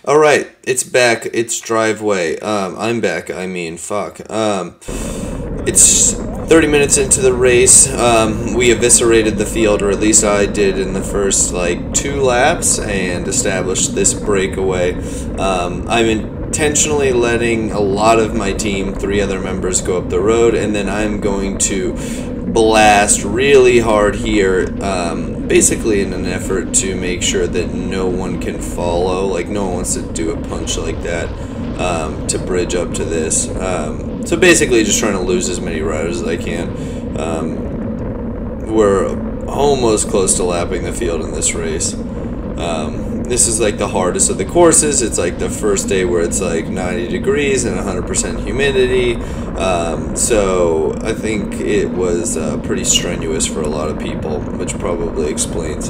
All right, it's back. It's driveway. I'm back. I mean, fuck. It's 30 minutes into the race. We eviscerated the field, or at least I did in the first like 2 laps, and established this breakaway. I'm intentionally letting a lot of my team, 3 other members, go up the road, and then I'm going to blast really hard here, basically in an effort to make sure that no one can follow. Like, no one wants to do a punch like that to bridge up to this. So basically just trying to lose as many riders as I can. We're almost close to lapping the field in this race. This is like the hardest of the courses. It's like the first day where it's like 90 degrees and 100% humidity. So I think it was pretty strenuous for a lot of people, which probably explains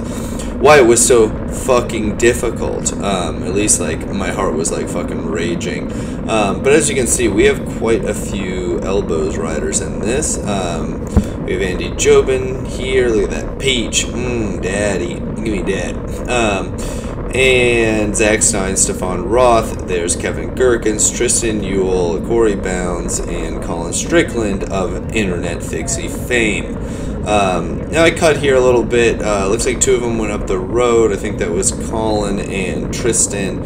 why it was so fucking difficult. At least like my heart was like fucking raging. But as you can see, we have quite a few elbows riders in this. We have Andy Jobin here. Look at that peach. Daddy. Give me that. And Zach Stein, Stefan Roth, there's Kevin Gherkins, Tristan Ewell, Corey Bounds, and Colin Strickland of Internet Fixie fame. Now I cut here a little bit. Looks like 2 of them went up the road. I think that was Colin and Tristan.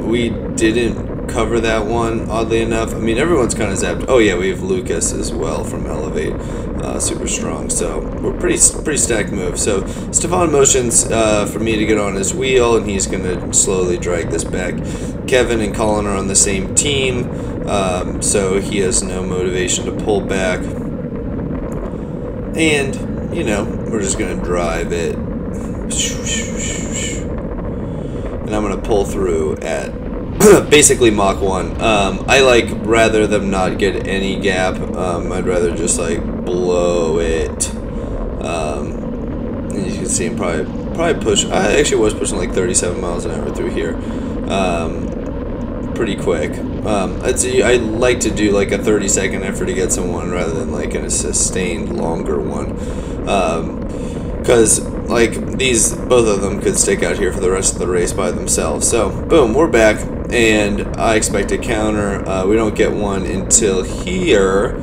We didn't cover that one, oddly enough. I mean, everyone's kind of zapped. Oh yeah, we have Lucas as well from Elevate. Super strong, so we're pretty stacked move. So Stefan motions for me to get on his wheel, and he's gonna slowly drag this back. Kevin and Colin are on the same team, so he has no motivation to pull back, and you know, we're just gonna drive it, and I'm gonna pull through at basically Mach 1. I like rather them not get any gap. I'd rather just like blow it. And you can see I'm probably push. I actually was pushing like 37 miles an hour through here. Pretty quick. I like to do like a 30-second effort to get someone rather than like in a sustained longer one. Because like both of them could stick out here for the rest of the race by themselves. So boom, we're back, and I expect a counter. We don't get one until here,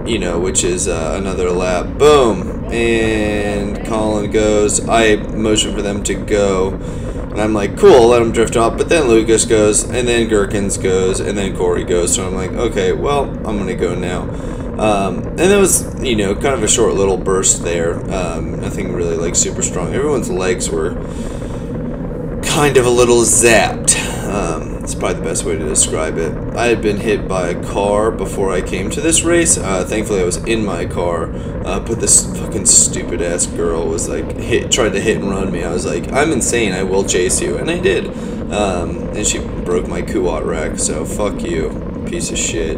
you know, which is another lap. Boom, and Colin goes. I motion for them to go, and I'm like, cool, let them drift off. But then Lucas goes, and then Gherkins goes, and then Corey goes. So I'm like, okay, well, I'm gonna go now. And it was, you know, kind of a short little burst there. Nothing really like super strong. Everyone's legs were kind of a little zapped. It's probably the best way to describe it. I had been hit by a car before I came to this race. Thankfully, I was in my car. But this fucking stupid ass girl was like tried to hit and run me. I was like, I'm insane. I will chase you, and I did. And she broke my quad rack. So fuck you, piece of shit.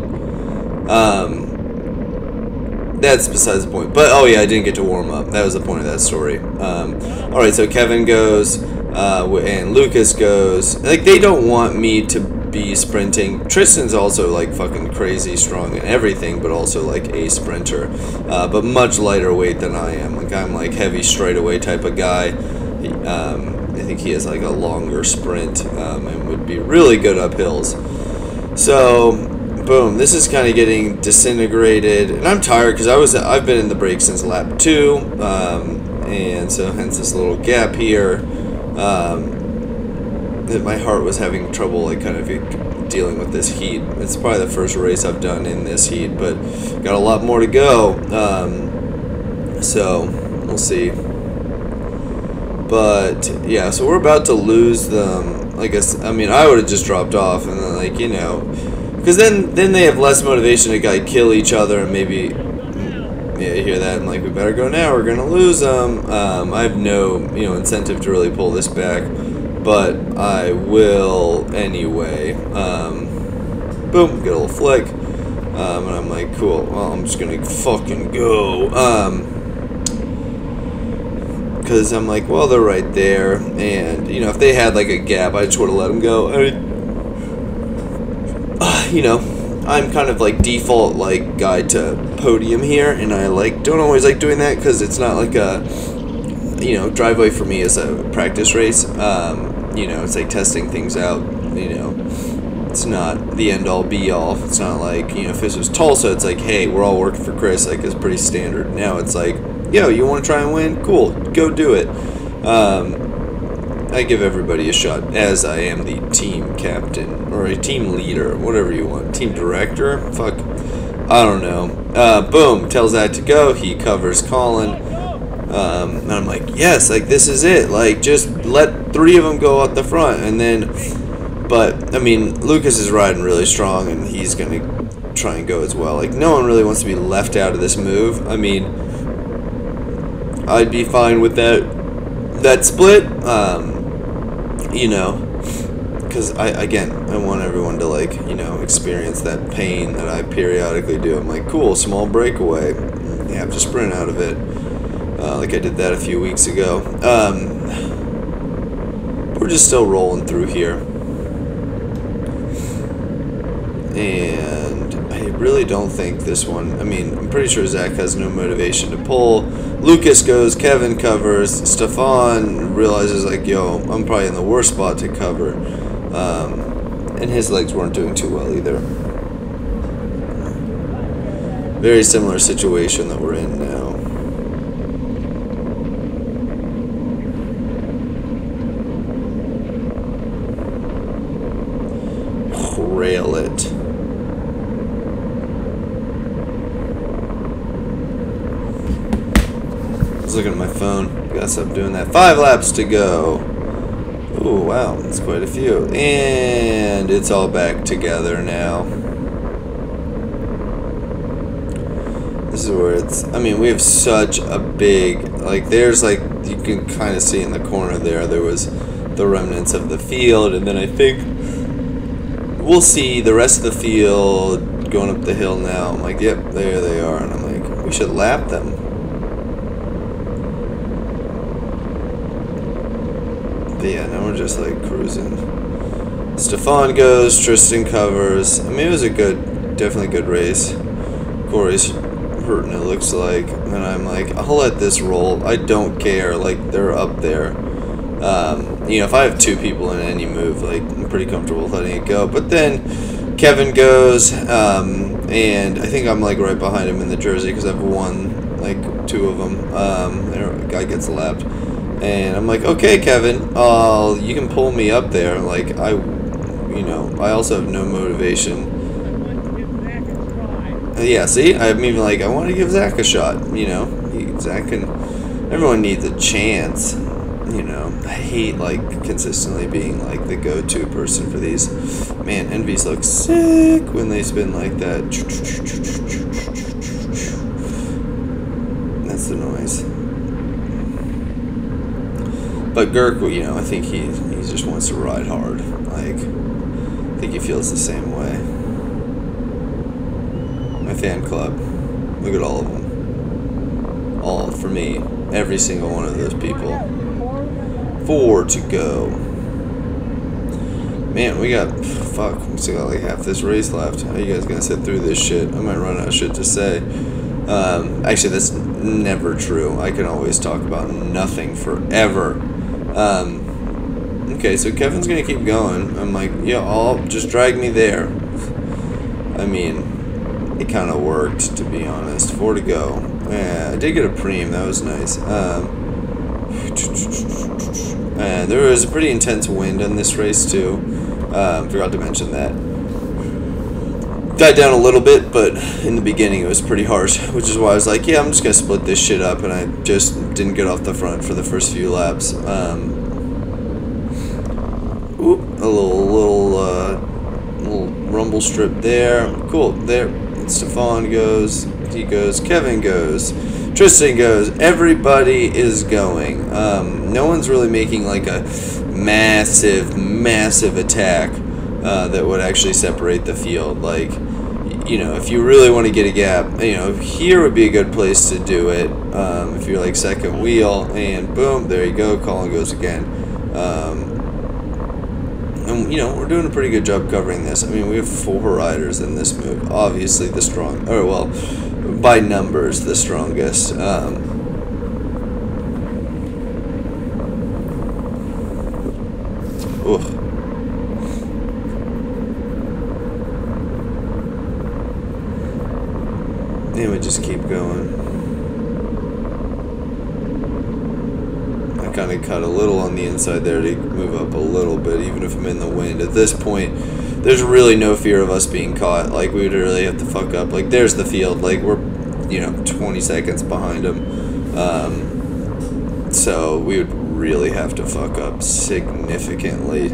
That's besides the point. But, oh yeah, I didn't get to warm up. That was the point of that story. Alright, so Kevin goes, and Lucas goes. Like, they don't want me to be sprinting. Tristan's also, like, fucking crazy strong and everything, but also, like, a sprinter. But much lighter weight than I am. Like, I'm, like, heavy straightaway type of guy. I think he has, like, a longer sprint, and would be really good up hills. So boom, this is kind of getting disintegrated, and I'm tired because I've been in the break since lap 2, and so hence this little gap here. That my heart was having trouble like kind of dealing with this heat. It's probably the first race I've done in this heat, but got a lot more to go. So we'll see. But yeah, so we're about to lose them. I mean, I would have just dropped off, and then, like, you know. Because then they have less motivation to like kill each other, and maybe, yeah, you hear that, and like, we better go now, we're gonna lose them. I have no, you know, incentive to really pull this back, but I will anyway. Boom, get a little flick, and I'm like, cool, well, I'm just gonna fucking go, because I'm like, well, they're right there, and, you know, if they had like a gap, I just would have let them go. You know, I'm kind of like default like guy to podium here, and I like don't always like doing that because it's not like a you know, driveway for me is a practice race. You know, it's like testing things out. You know, it's not the end all be all. It's not like, you know, if this was Tulsa, it's like, hey, we're all working for Chris. Like, it's pretty standard. Now it's like, yo, you want to try and win? Cool, go do it. I give everybody a shot, as I am the team captain, or a team leader, whatever you want. Team director? Fuck. I don't know. Boom, tells that to go. He covers Colin. And I'm like, yes, like, this is it. Like, just let 3 of them go up the front. And then, but, I mean, Lucas is riding really strong, and he's going to try and go as well. Like, no one really wants to be left out of this move. I mean, I'd be fine with that split. You know, because I want everyone to, like, you know, experience that pain that I periodically do. I'm like, cool, small breakaway. You have to sprint out of it. Like I did that a few weeks ago. We're just still rolling through here. And I really don't think this one, I mean, I'm pretty sure Zach has no motivation to pull. Lucas goes, Kevin covers, Stefan realizes, like, yo, I'm probably in the worst spot to cover. And his legs weren't doing too well either. Very similar situation that we're in now. Rail it. I was looking at my phone. Gotta stop doing that. 5 laps to go. Ooh, wow, that's quite a few. And it's all back together now. This is where it's, I mean, we have such a big, like, there's, like, you can kind of see in the corner there was the remnants of the field, and then I think we'll see the rest of the field going up the hill now. I'm like, yep, there they are. And I'm like, we should lap them. But yeah, now we're just like cruising. Stefan goes, Tristan covers. I mean, it was a good, definitely good race. Corey's hurting, it looks like. And I'm like, I'll let this roll. I don't care. Like, they're up there. You know, if I have 2 people in any move, like, I'm pretty comfortable with letting it go. But then Kevin goes, and I think I'm, like, right behind him in the jersey because I've won, like, 2 of them. The guy gets lapped. And I'm like, okay, Kevin, you can pull me up there. Like, you know, I also have no motivation. Yeah, see? I'm even like, I want to give Zach a shot, you know. Zach can, everyone needs a chance. You know, I hate, like, consistently being, like, the go-to person for these. Man, Envies look sick when they spin like that. That's the noise. But Girk, you know, I think he just wants to ride hard. Like, I think he feels the same way. My fan club. Look at all of them. All, for me. Every single one of those people. 4 to go. Man, we got, fuck, we still got like half this race left. How are you guys gonna sit through this shit? I might run out of shit to say. Actually, that's never true. I can always talk about nothing forever. Okay, so Kevin's gonna keep going. I'm like, yeah, just drag me there. I mean, it kind of worked, to be honest. 4 to go. Yeah, I did get a preem, that was nice. And there was a pretty intense wind on this race too. Forgot to mention that. Died down a little bit, but in the beginning it was pretty harsh, which is why I was like, yeah, I'm just gonna split this shit up, and I just didn't get off the front for the first few laps. A little rumble strip there. Cool. There, Stefan goes. He goes. Kevin goes. Tristan goes. Everybody is going. No one's really making like a massive attack that would actually separate the field. Like, you know, if you really want to get a gap, you know, here would be a good place to do it. If you're like second wheel, and boom, there you go. Colin goes again. And, you know, we're doing a pretty good job covering this. I mean, we have 4 riders in this move. Obviously the strong, or well, by numbers, the strongest. Ugh. And we just keep going. I kind of cut a little on the inside there to move up a little bit, even if I'm in the wind. At this point, there's really no fear of us being caught. Like, we would really have to fuck up. Like, there's the field. Like, we're, you know, 20 seconds behind them. So we would really have to fuck up significantly.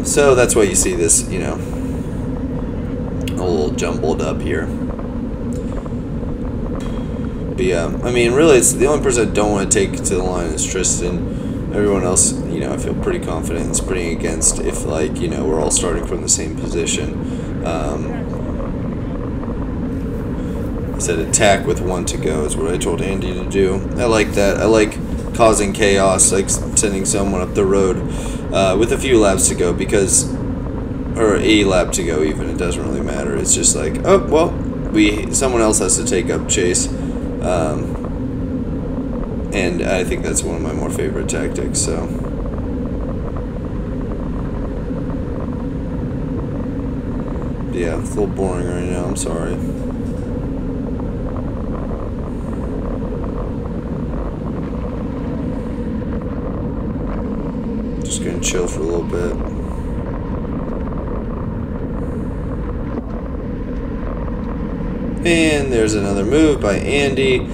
So that's why you see this, you know, a little jumbled up here. But yeah, I mean, really, it's the only person I don't want to take to the line is Tristan. Everyone else, you know, I feel pretty confident in sprinting against if, like, you know, we're all starting from the same position. I said attack with 1 to go is what I told Andy to do. I like that. I like causing chaos, like sending someone up the road with a few laps to go, because, or a lap to go even, it doesn't really matter. It's just like, oh, well, someone else has to take up chase. And I think that's one of my more favorite tactics, so. Yeah, it's a little boring right now, I'm sorry. Just gonna chill for a little bit. And there's another move by Andy.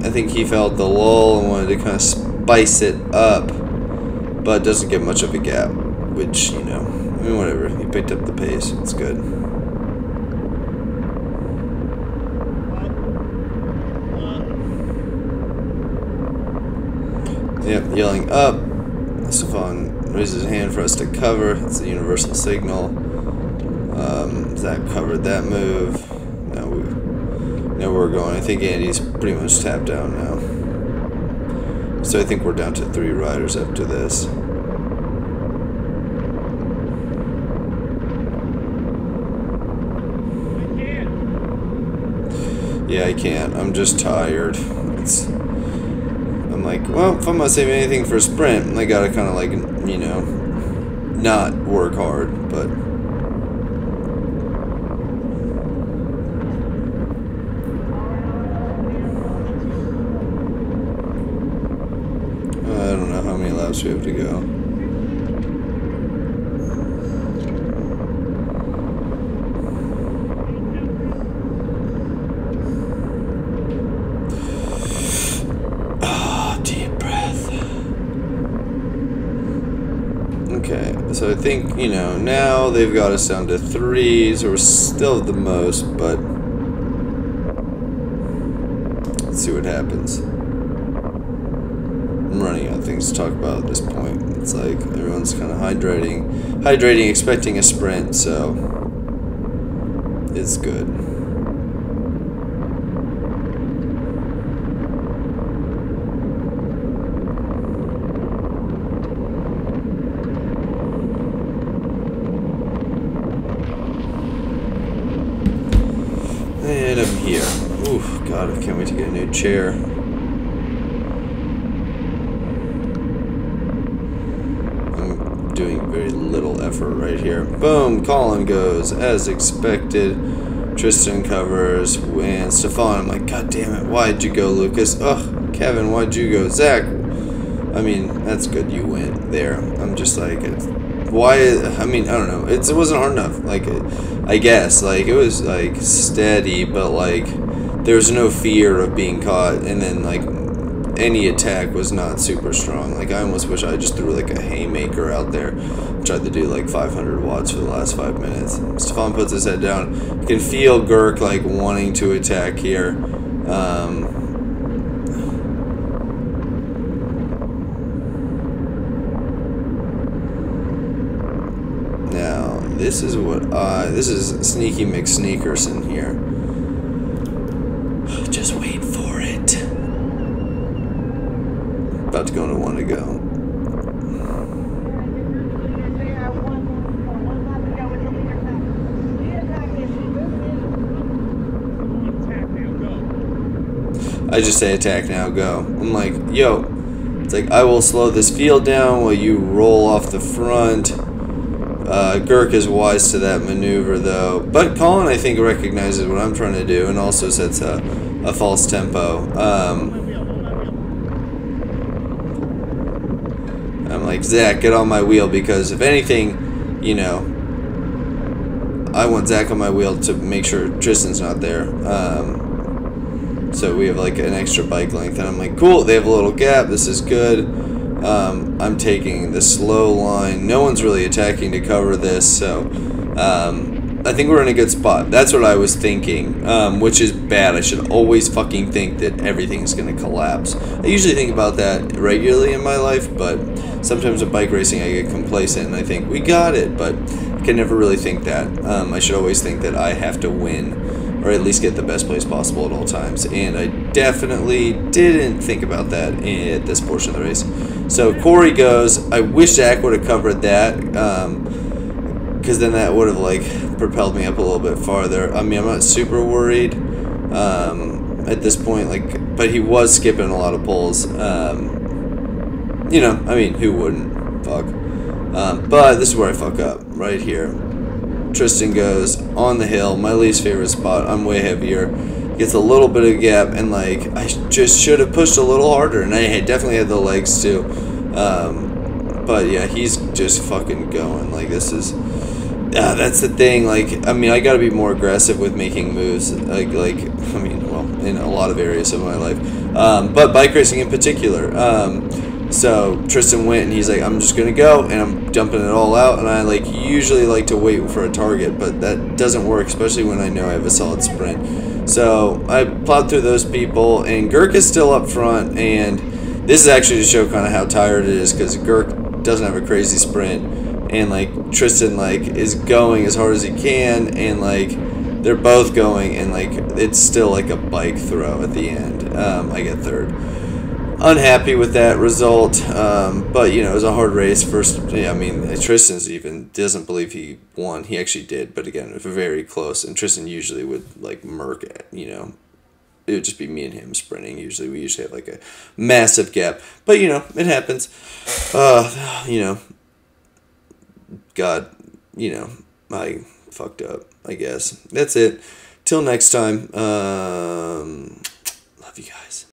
I think he felt the lull and wanted to kind of spice it up, but doesn't get much of a gap, which, you know, I mean, whatever. He picked up the pace. It's good. Yep, yelling up. Stefan raises his hand for us to cover. It's a universal signal. Zach covered that move. Now we're going. I think Andy's pretty much tapped out now. So I think we're down to 3 riders after this. Yeah, I can't. I'm just tired. I'm like, well, if I'm not saving anything for a sprint, I gotta kind of, like, you know, not work hard, but. I don't know how many laps we have to go. Okay, so I think, you know, now they've got us down to 3, so we're still the most, but let's see what happens. I'm running out of things to talk about at this point. It's like everyone's kind of hydrating, expecting a sprint, so it's good. And I'm here. Oof, God, I can't wait to get a new chair. I'm doing very little effort right here. Boom, Colin goes as expected. Tristan covers, and Stefan, I'm like, God damn it, why'd you go, Lucas? Ugh, Kevin, why'd you go? Zach, I mean, that's good, you went there. I'm just like, why? I mean, I don't know. It wasn't hard enough. Like, I guess, like, it was like steady, but like there was no fear of being caught, and then like any attack was not super strong. Like, I almost wish I just threw like a haymaker out there, tried to do like 500 watts for the last 5 minutes. Stefan puts his head down. You can feel Girk like wanting to attack here. Now, this is Sneaky McSneakerson here. Just wait for it. About to go into 1 to go. I just say attack now, go. I'm like, yo, It's like, I will slow this field down while you roll off the front. Girk is wise to that maneuver, though. But Colin, I think, recognizes what I'm trying to do and also sets a false tempo. I'm like, Zach, get on my wheel, because if anything, you know, I want Zach on my wheel to make sure Tristan's not there. So we have like an extra bike length, and I'm like, cool, they have a little gap, this is good. I'm taking the slow line. No one's really attacking to cover this, so I think we're in a good spot. That's what I was thinking, which is bad. I should always fucking think that everything's going to collapse. I usually think about that regularly in my life, but sometimes with bike racing I get complacent and I think, we got it, but I can never really think that. I should always think that I have to win, or at least get the best place possible at all times, and I definitely didn't think about that at this portion of the race. So Corey goes. I wish Zach would have covered that, because then that would have like propelled me up a little bit farther. I mean, I'm not super worried at this point, like, but he was skipping a lot of poles. You know, I mean, who wouldn't? Fuck. But this is where I fuck up, right here. Tristan goes on the hill, my least favorite spot. I'm way heavier, gets a little bit of gap, and like, I just should have pushed a little harder, and I definitely had the legs too. But yeah, he's just fucking going. Like, this is, that's the thing. Like, I mean, I gotta be more aggressive with making moves. Like, I mean, well, in a lot of areas of my life, but bike racing in particular. So Tristan went, and he's like, I'm just gonna go, and I'm dumping it all out, and I like usually like to wait for a target, but that doesn't work, especially when I know I have a solid sprint. So I plowed through those people, and Girk is still up front, and this is actually to show kind of how tired it is, because Girk doesn't have a crazy sprint, and like Tristan like is going as hard as he can, and like they're both going, and like it's still like a bike throw at the end. I get third. Unhappy with that result, but you know, it was a hard race. First, yeah, I mean, Tristan's even doesn't believe he won. He actually did, but again, it was very close. And Tristan usually would like murk it. You know, it would just be me and him sprinting. We usually have like a massive gap, but you know, it happens. You know, God, you know, I fucked up. I guess that's it. Till next time. Love you guys.